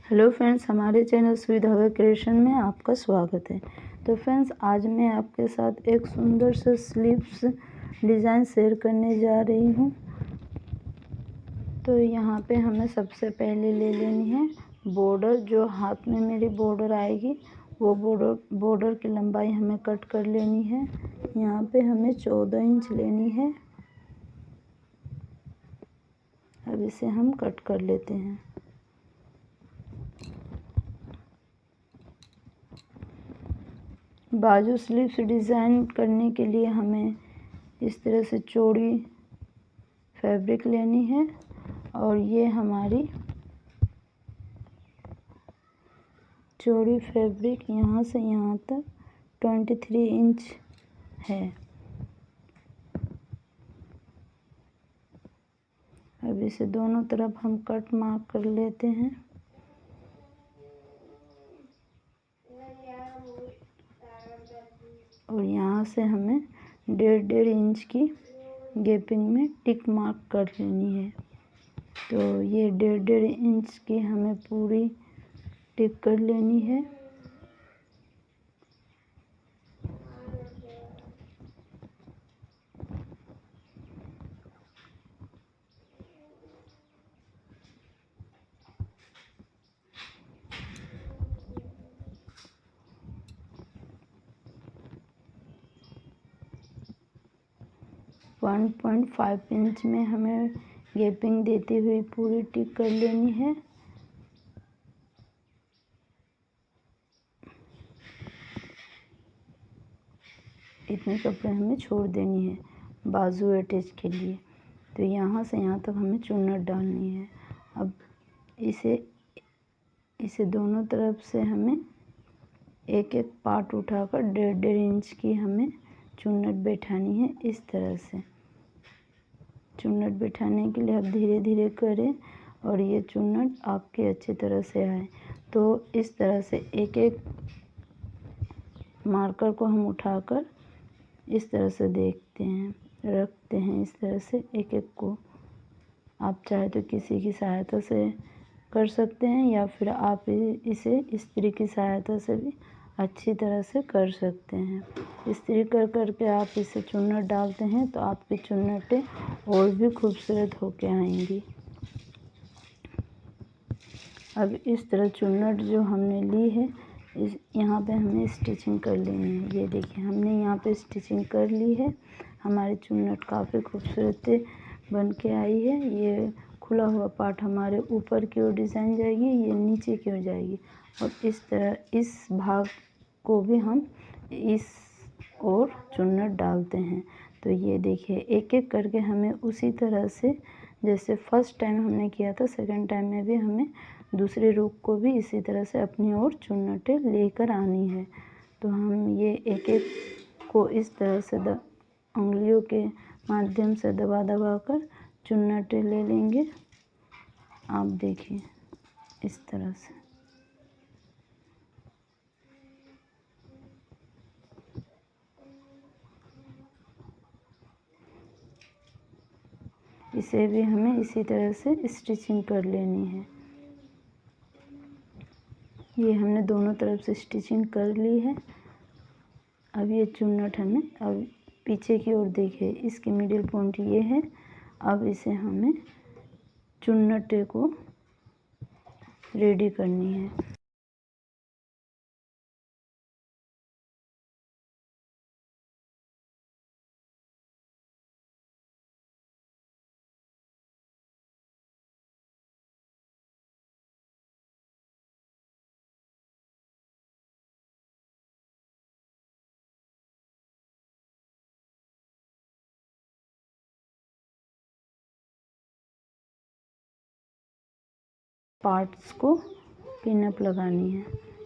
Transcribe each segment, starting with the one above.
Hello friends, हमारे channel sweet हवे creation में आपका स्वागत है। तो फ्रेंड्स, आज मैं आपके साथ एक सुंदर सा स्लीव्स डिज़ाइन शेयर करने जा रही हूँ। तो यहाँ पे हमें सबसे पहले ले लेनी है बॉर्डर। जो हाथ में मेरी बॉर्डर आएगी वो बॉर्डर की लंबाई हमें कट कर लेनी है। यहाँ पे हमें 14 इंच लेनी है। अब इसे हम कट कर लेते हैं। बाजू स्लीव्स डिज़ाइन करने के लिए हमें इस तरह से चौड़ी फैब्रिक लेनी है और ये हमारी चौड़ी फैब्रिक यहाँ से यहाँ तक 23 इंच है। अब इसे दोनों तरफ हम कट मार्क कर लेते हैं। और यहाँ से हमें 1.5 इंच की गैपिंग में टिक मार्क कर लेनी है। तो ये 1.5 इंच की हमें पूरी टिक कर लेनी है। वन 1.5 इंच में हमें गैपिंग देते हुए पूरी टिक कर लेनी है। इतने कपड़े हमें छोड़ देनी है बाजू अटैच के लिए। तो यहाँ से यहाँ तक हमें चुन्नट डालनी है। अब इसे दोनों तरफ से हमें एक एक पार्ट उठाकर 1.5 इंच की हमें चुन्नट बैठानी है। इस तरह से चुन्नट बैठाने के लिए आप धीरे धीरे करें और ये चुन्नट आपके अच्छी तरह से आए। तो इस तरह से एक एक मार्कर को हम उठाकर इस तरह से देखते हैं, रखते हैं। इस तरह से एक एक को आप चाहे तो किसी की सहायता से कर सकते हैं या फिर आप इसे इस्त्री की सहायता से भी अच्छी तरह से कर सकते हैं। इस्त्री कर करके आप इसे चुन्नट डालते हैं तो आपकी चुन्नटें और भी खूबसूरत होके आएंगी। अब इस तरह चुन्नट जो हमने ली है यहाँ पे हमें स्टिचिंग कर लेनी है। ये देखिए, हमने यहाँ पे स्टिचिंग कर ली है। हमारी चुन्नट काफ़ी खूबसूरत बन के आई है। ये खुला हुआ पार्ट हमारे ऊपर की ओर डिज़ाइन जाएगी, ये नीचे की ओर जाएगी। और इस तरह इस भाग को भी हम इस ओर चुन्नट डालते हैं। तो ये देखिए, एक एक करके हमें उसी तरह से जैसे फर्स्ट टाइम हमने किया था, सेकंड टाइम में भी हमें दूसरे रूप को भी इसी तरह से अपनी ओर चुन्नटें लेकर आनी है। तो हम ये एक एक को इस तरह से उंगलियों के माध्यम से दबा दबा कर चुन्नटें ले लेंगे। आप देखिए इस तरह से। इसे भी हमें इसी तरह से स्टिचिंग कर लेनी है। ये हमने दोनों तरफ से स्टिचिंग कर ली है। अब ये चुन्नट हमें अब पीछे की ओर देखिए, इसकी मिडिल पॉइंट ये है। अब इसे हमें चुन्नटे को रेडी करनी है। पार्ट्स को पिनअप लगानी है।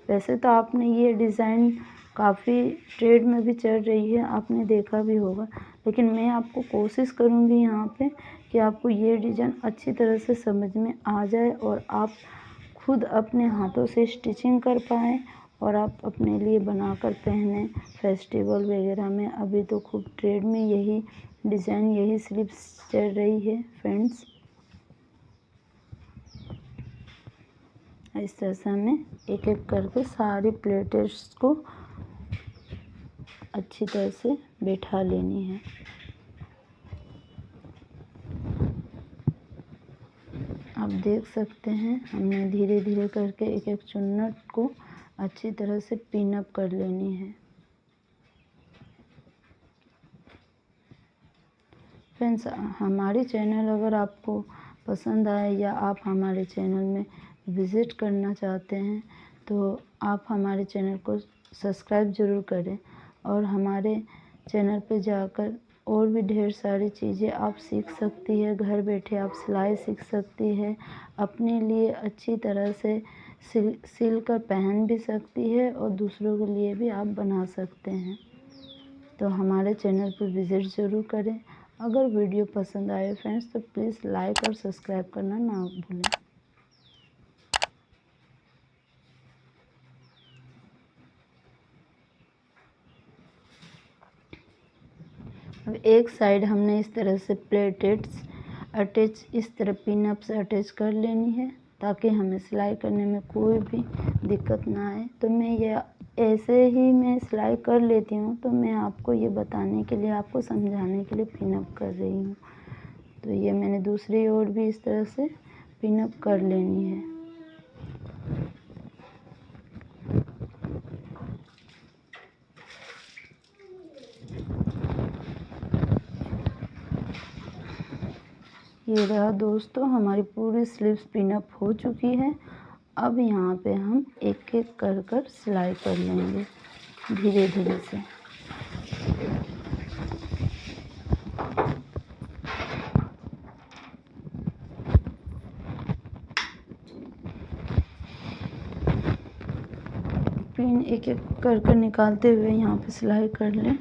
वैसे तो आपने ये डिज़ाइन काफ़ी ट्रेड में भी चल रही है, आपने देखा भी होगा। लेकिन मैं आपको कोशिश करूँगी यहाँ पे कि आपको ये डिज़ाइन अच्छी तरह से समझ में आ जाए और आप खुद अपने हाथों से स्टिचिंग कर पाएँ और आप अपने लिए बनाकर पहने फेस्टिवल वगैरह में। अभी तो खूब ट्रेड में यही डिज़ाइन, यही स्लीव्स चल रही है फ्रेंड्स। इस तरह से हमें एक एक करके सारी प्लेट्स को अच्छी तरह से बैठा लेनी है। आप देख सकते हैं हमने धीरे धीरे करके एक एक चुन्नट को अच्छी तरह से पिन अप कर लेनी है। फ्रेंड्स, हमारी चैनल अगर आपको पसंद आए या आप हमारे चैनल में विज़िट करना चाहते हैं तो आप हमारे चैनल को सब्सक्राइब ज़रूर करें और हमारे चैनल पे जाकर और भी ढेर सारी चीज़ें आप सीख सकती है। घर बैठे आप सिलाई सीख सकती है, अपने लिए अच्छी तरह से सिल कर पहन भी सकती है और दूसरों के लिए भी आप बना सकते हैं। तो हमारे चैनल पर विज़िट ज़रूर करें। अगर वीडियो पसंद आए फ्रेंड्स तो प्लीज़ लाइक और सब्सक्राइब करना ना भूलें। अब एक साइड हमने इस तरह से प्लेट्स अटैच इस तरह पिन अप से अटैच कर लेनी है ताकि हमें सिलाई करने में कोई भी दिक्कत ना आए। तो मैं ये ऐसे ही मैं सिलाई कर लेती हूँ, तो मैं आपको ये बताने के लिए, आपको समझाने के लिए पिन अप कर रही हूँ। तो ये मैंने दूसरी ओर भी इस तरह से पिन अप कर लेनी है। ये रहा दोस्तों, हमारी पूरी स्लीव्स पिन अप हो चुकी है। अब यहाँ पे हम एक एक कर कर सिलाई कर लेंगे धीरे धीरे से। पिन एक एक कर कर निकालते हुए यहाँ पे सिलाई कर लें।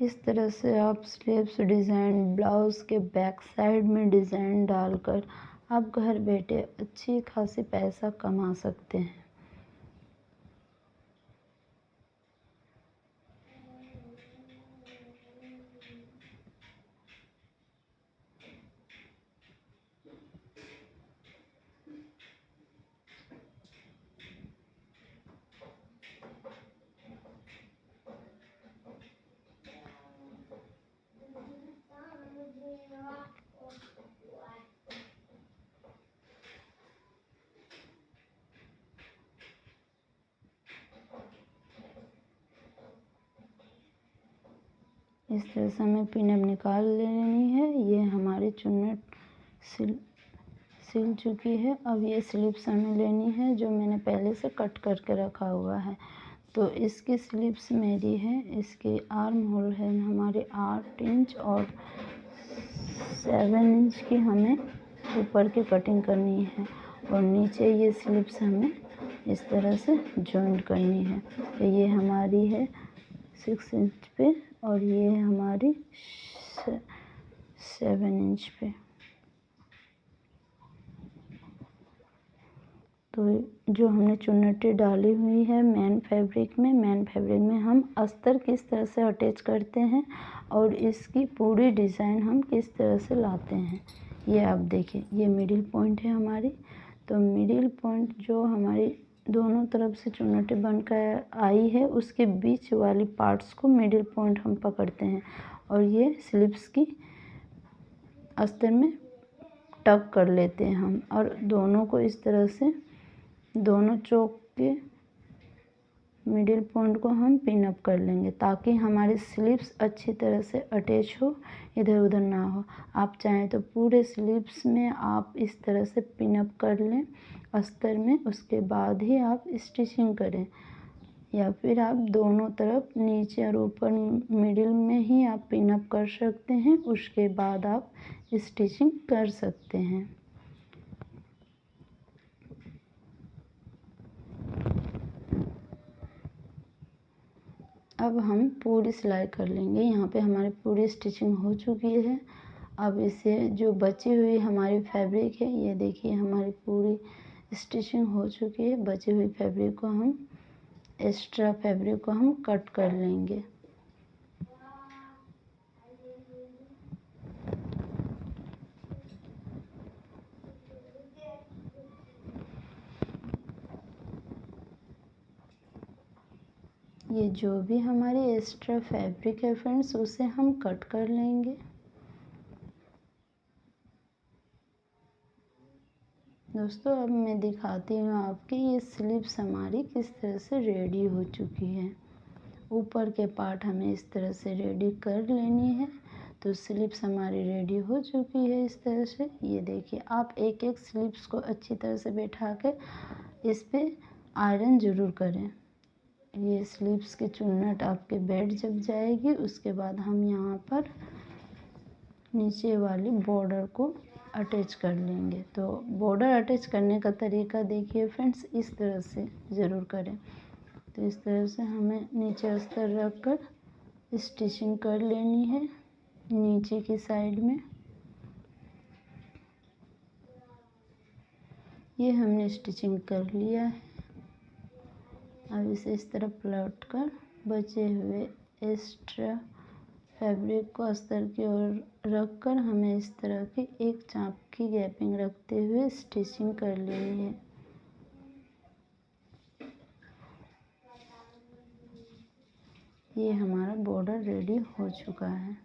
इस तरह से आप स्लीव्स डिज़ाइन ब्लाउज़ के बैक साइड में डिज़ाइन डालकर आप घर बैठे अच्छी खासी पैसा कमा सकते हैं। इस तरह से हमें पिन अप निकाल लेनी है। ये हमारी चुन्नट सिल चुकी है। अब ये स्लीव्स हमें लेनी है जो मैंने पहले से कट करके रखा हुआ है। तो इसकी स्लीव्स मेरी है, इसके आर्म होल है हमारे 8 इंच और 7 इंच की हमें ऊपर की कटिंग करनी है और नीचे ये स्लीव्स हमें इस तरह से जॉइंट करनी है। तो ये हमारी है 6 इंच पे और ये है हमारी 7 इंच पे। तो जो हमने चुन्नटें डाली हुई है मेन फैब्रिक में हम अस्तर किस तरह से अटैच करते हैं और इसकी पूरी डिज़ाइन हम किस तरह से लाते हैं, ये आप देखिए। ये मिडिल पॉइंट है हमारी। तो मिडिल पॉइंट जो हमारी दोनों तरफ से चुन्नटें बनकर आई है उसके बीच वाली पार्ट्स को मिडिल पॉइंट हम पकड़ते हैं और ये स्लीव्स की अस्तर में टक कर लेते हैं हम और दोनों को इस तरह से दोनों चौक के मिडिल पॉइंट को हम पिन अप कर लेंगे ताकि हमारी स्लीव्स अच्छी तरह से अटैच हो, इधर उधर ना हो। आप चाहें तो पूरे स्लीव्स में आप इस तरह से पिन अप कर लें अस्तर में, उसके बाद ही आप स्टिचिंग करें। या फिर आप दोनों तरफ नीचे और ऊपर मिडिल में ही आप पिन अप कर सकते हैं। उसके बाद आप स्टिचिंग कर सकते हैं। अब हम पूरी सिलाई कर लेंगे। यहाँ पे हमारी पूरी स्टिचिंग हो चुकी है। अब इसे जो बची हुई हमारी फैब्रिक है, ये देखिए हमारी पूरी स्टिचिंग हो चुकी है। बची हुई फैब्रिक को हम एक्स्ट्रा फैब्रिक को हम कट कर लेंगे। ये जो भी हमारी एक्स्ट्रा फैब्रिक है फ्रेंड्स, उसे हम कट कर लेंगे। दोस्तों अब मैं दिखाती हूँ आपकी ये स्लीव्स हमारी किस तरह से रेडी हो चुकी है। ऊपर के पार्ट हमें इस तरह से रेडी कर लेनी है। तो स्लीव्स हमारी रेडी हो चुकी है इस तरह से। ये देखिए आप एक एक स्लीव्स को अच्छी तरह से बैठा के इस पे आयरन ज़रूर करें। ये स्लीव्स की चुन्नट आपके बैठ जब जाएगी, उसके बाद हम यहाँ पर नीचे वाली बॉर्डर को अटैच कर लेंगे। तो बॉर्डर अटैच करने का तरीका देखिए फ्रेंड्स, इस तरह से ज़रूर करें। तो इस तरह से हमें नीचे अस्तर रख कर स्टिचिंग कर लेनी है नीचे की साइड में। ये हमने स्टिचिंग कर लिया है। अब इसे इस तरह पलट कर बचे हुए एक्स्ट्रा फैब्रिक को अस्तर की ओर रख कर हमें इस तरह की एक चाप की गैपिंग रखते हुए स्टिचिंग कर लेनी है। ये हमारा बॉर्डर रेडी हो चुका है।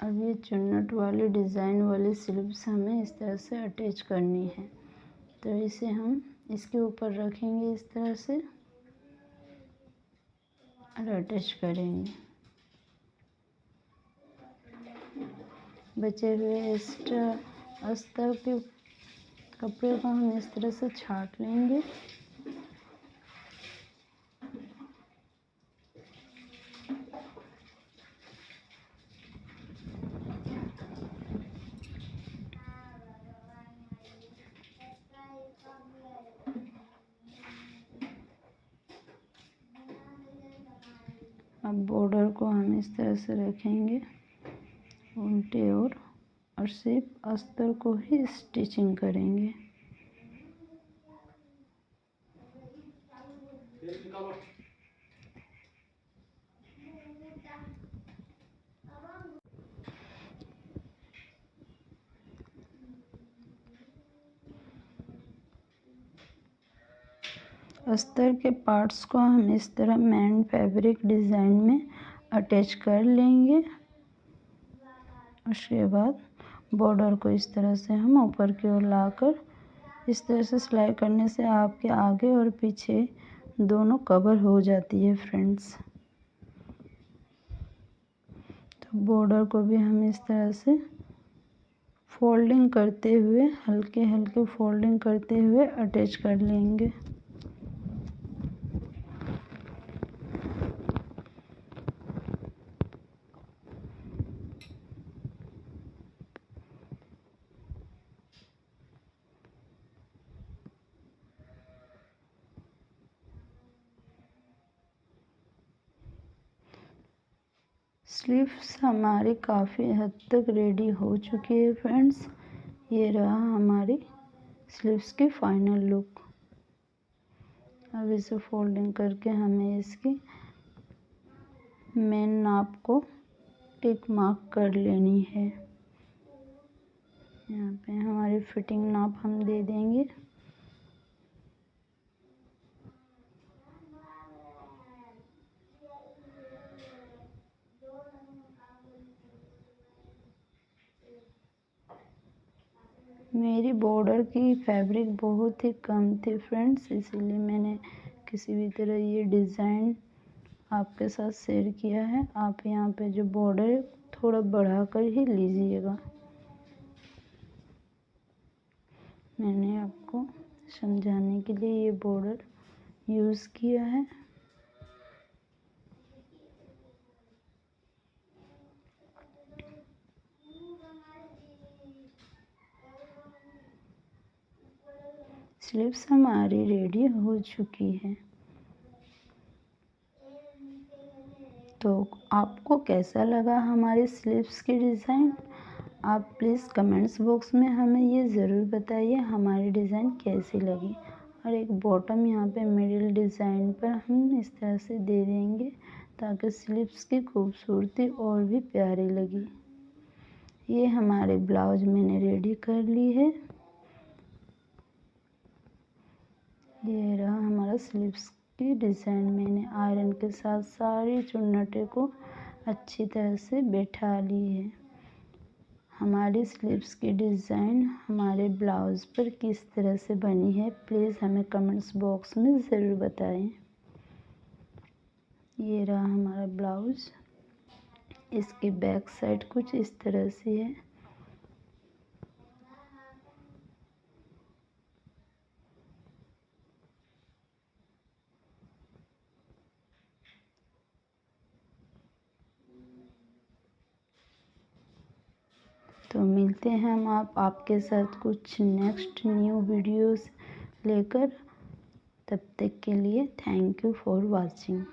अब ये चुन्नट वाली डिज़ाइन वाली स्लीव्स हमें इस तरह से अटैच करनी है। तो इसे हम इसके ऊपर रखेंगे इस तरह से और अटैच करेंगे। बचे हुए एक्स्ट्रा अस्तर के कपड़े को हम इस तरह से छाट लेंगे। अब बॉर्डर को हम इस तरह से रखेंगे उल्टे और सिर्फ अस्तर को ही स्टिचिंग करेंगे। अस्तर के पार्ट्स को हम इस तरह मेन फैब्रिक डिज़ाइन में अटैच कर लेंगे। उसके बाद बॉर्डर को इस तरह से हम ऊपर की ओर लाकर इस तरह से सिलाई करने से आपके आगे और पीछे दोनों कवर हो जाती है फ्रेंड्स। तो बॉर्डर को भी हम इस तरह से फोल्डिंग करते हुए हल्के हल्के फोल्डिंग करते हुए अटैच कर लेंगे। स्लीव्स हमारी काफ़ी हद तक रेडी हो चुकी है फ्रेंड्स। ये रहा हमारी स्लीव्स की फाइनल लुक। अब इसे फोल्डिंग करके हमें इसकी मेन नाप को टिक मार्क कर लेनी है। यहाँ पे हमारी फिटिंग नाप हम दे देंगे। मेरी बॉर्डर की फैब्रिक बहुत ही कम थी फ्रेंड्स, इसीलिए मैंने किसी भी तरह ये डिज़ाइन आपके साथ शेयर किया है। आप यहाँ पे जो बॉर्डर थोड़ा बढ़ा कर ही लीजिएगा। मैंने आपको समझाने के लिए ये बॉर्डर यूज़ किया है। स्लीव्स हमारी रेडी हो चुकी है। तो आपको कैसा लगा हमारे स्लीव्स की डिज़ाइन? आप प्लीज़ कमेंट्स बॉक्स में हमें ये ज़रूर बताइए हमारी डिज़ाइन कैसी लगी। और एक बॉटम यहाँ पे मिडिल डिज़ाइन पर हम इस तरह से दे देंगे ताकि स्लीव्स की खूबसूरती और भी प्यारी लगी। ये हमारे ब्लाउज मैंने रेडी कर ली है। ये रहा हमारा स्लीव्स की डिज़ाइन। मैंने आयरन के साथ सारी चुन्नटें को अच्छी तरह से बैठा ली है। हमारी स्लीव्स की डिज़ाइन हमारे ब्लाउज़ पर किस तरह से बनी है प्लीज़ हमें कमेंट्स बॉक्स में ज़रूर बताएं। ये रहा हमारा ब्लाउज़। इसकी बैक साइड कुछ इस तरह से है। तो मिलते हैं हम आपके साथ कुछ नेक्स्ट न्यू वीडियोस लेकर। तब तक के लिए थैंक यू फॉर वॉचिंग।